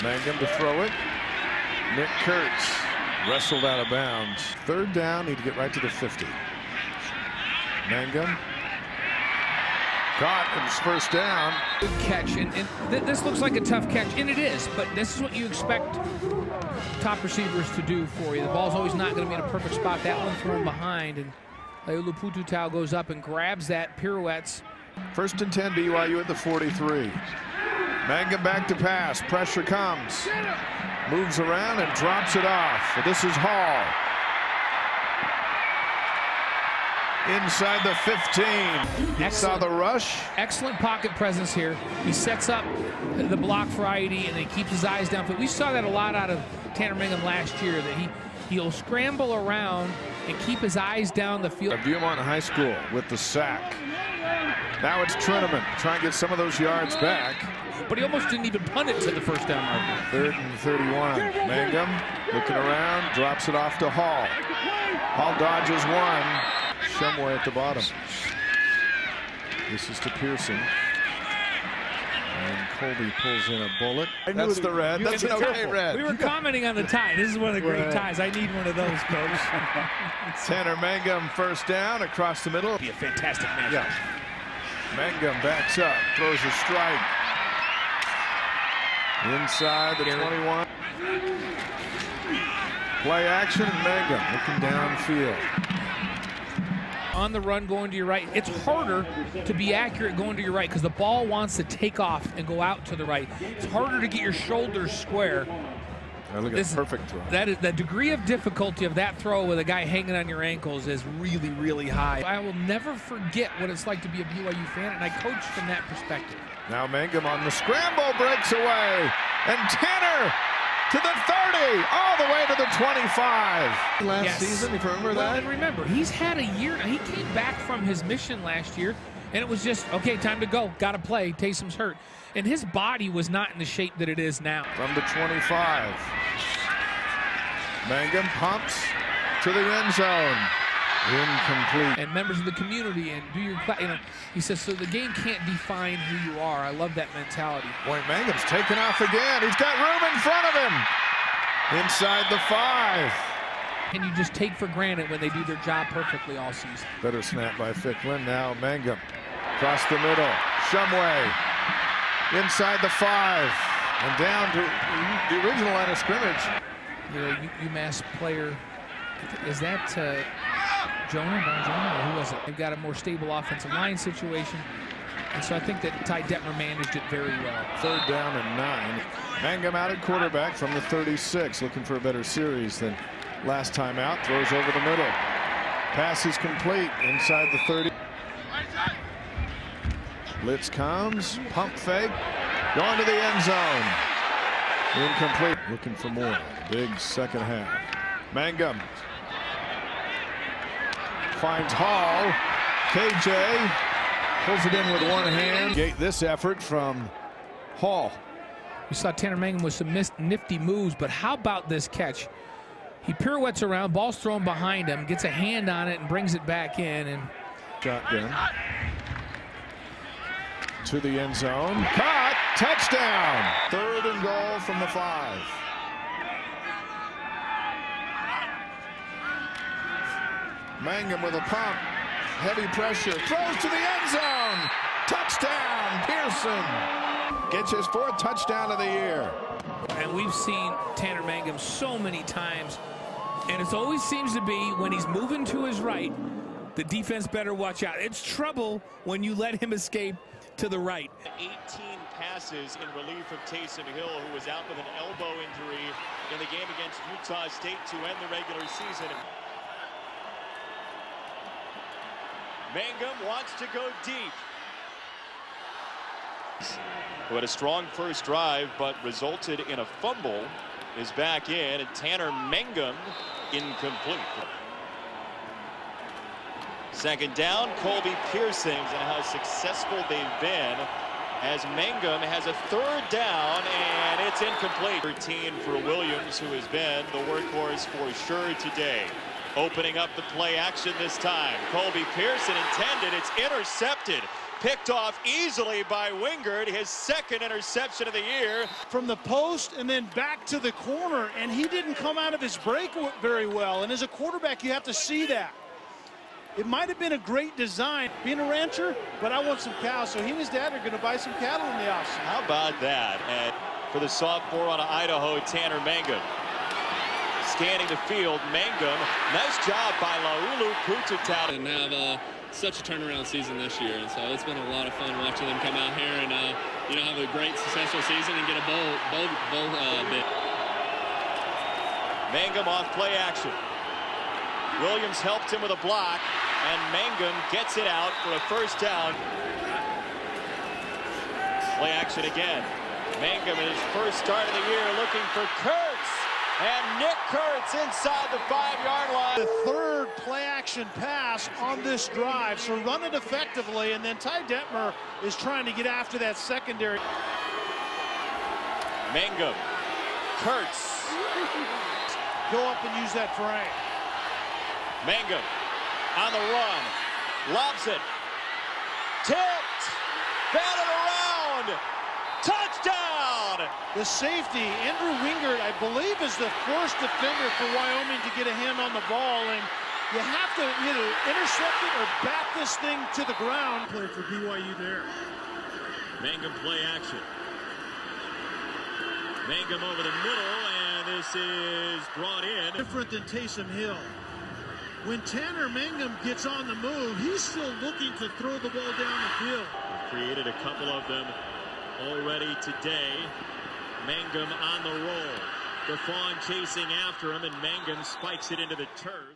Mangum to throw it. Nick Kurtz wrestled out of bounds. Third down, need to get right to the 50. Mangum caught, and it's first down. Good catch, and this looks like a tough catch, and it is, but this is what you expect top receivers to do for you. The ball's always not going to be in a perfect spot. That one thrown behind, and Leulupututau goes up and grabs that, pirouettes. First and 10, BYU at the 43. Mangum back to pass, pressure comes. Moves around and drops it off. This is Hall. Inside the 15. Saw the rush. Excellent pocket presence here. He sets up the block for IED and then keeps his eyes down. But we saw that a lot out of Tanner Mangum last year, that he'll scramble around and keep his eyes down the field. Beaumont High School with the sack. Now it's Trineman trying to get some of those yards back. But he almost didn't even punt it to the first down marker. Third and 31. Mangum looking around, drops it off to Hall. Hall dodges one. Shumway at the bottom. This is to Pearson. And Colby pulls in a bullet. That's the red. That's an okay red. We were commenting on the tie. This is one of the great ties. I need one of those, Coach. Tanner Mangum first down across the middle. Be a fantastic match. Yeah. Mangum backs up, throws a strike. Inside the 21. Play action, and Mangum looking downfield. On the run going to your right, it's harder to be accurate going to your right because the ball wants to take off and go out to the right. It's harder to get your shoulders square. Look at this perfect throw. That is the degree of difficulty of that throw with a guy hanging on your ankles is really, really high. I will never forget what it's like to be a BYU fan, and I coach from that perspective. Now Mangum on the scramble, breaks away, and Tanner to the 30, all the way to the 25. Last season, if you remember that. And remember, he's had a year. He came back from his mission last year, and it was just, okay, time to go. Got to play. Taysom's hurt. And his body was not in the shape that it is now. From the 25. Mangum pumps to the end zone. Incomplete. And members of the community, and do your, he says, so the game can't define who you are. I love that mentality. Boy, Mangum's taken off again. He's got room in front of him. Inside the 5. And you just take for granted when they do their job perfectly all season. Better snap by Ficklin. Now Mangum across the middle. Shumway inside the 5 and down to the original line of scrimmage. You know, UMass player, is that Jonah, or who was it? They've got a more stable offensive line situation. And so I think that Ty Detmer managed it very well. Third down and 9. Mangum out at quarterback from the 36, looking for a better series than last time out. Throws over the middle. Pass is complete inside the 30. Blitz comes, pump fake, going to the end zone. Incomplete. Looking for more. Big second half. Mangum finds Hall. KJ pulls it in with one hand. Gate this effort from Hall. We saw Tanner Mangum with some nifty moves, but how about this catch? He pirouettes around, ball's thrown behind him, gets a hand on it and brings it back in. And shotgun to the end zone. Caught. Touchdown. Third and goal from the 5. Mangum with a pump. Heavy pressure. Throws to the end zone. Touchdown. Pearson gets his 4th touchdown of the year. And we've seen Tanner Mangum so many times. And it always seems to be when he's moving to his right, the defense better watch out. It's trouble when you let him escape to the right. 18 passes in relief of Taysom Hill, who was out with an elbow injury in the game against Utah State to end the regular season. Mangum wants to go deep. Who had a strong first drive but resulted in a fumble, is back in, and Tanner Mangum incomplete. Second down, Colby Pearson, and how successful they've been as Mangum has a 3rd down, and it's incomplete. 13 for Williams, who has been the workhorse for sure today. Opening up the play action this time. Colby Pearson intended, it's intercepted. picked off easily by Wingard, his second interception of the year. From the post and then back to the corner, and he didn't come out of his break very well. And as a quarterback, you have to see that. It might have been a great design, being a rancher, but I want some cows. So he and his dad are going to buy some cattle in the offseason. How about that? And for the sophomore out of Idaho, Tanner Mangum. Scanning the field, Mangum. Nice job by Laulu-Pututau. And have such a turnaround season this year, and so it's been a lot of fun watching them come out here and have a great successful season and get a bowl bid. Mangum off play action. Williams helped him with a block, and Mangum gets it out for a first down. Play action again. Mangum in his first start of the year looking for Kurtz. And Nick Kurtz inside the 5-yard line. The third play-action pass on this drive, so run it effectively, and then Ty Detmer is trying to get after that secondary. Mangum, Kurtz. Go up and use that frame. Mangum on the run, lobs it, tipped, batted around, touchdown! The safety, Andrew Wingard, I believe, is the first defender for Wyoming to get a hand on the ball, and you have to either intercept it or bat this thing to the ground. Play for BYU there. Mangum play action. Mangum over the middle, and this is brought in. Different than Taysom Hill. When Tanner Mangum gets on the move, he's still looking to throw the ball down the field. Created a couple of them already today. Mangum on the roll. Defawn chasing after him, and Mangum spikes it into the turf.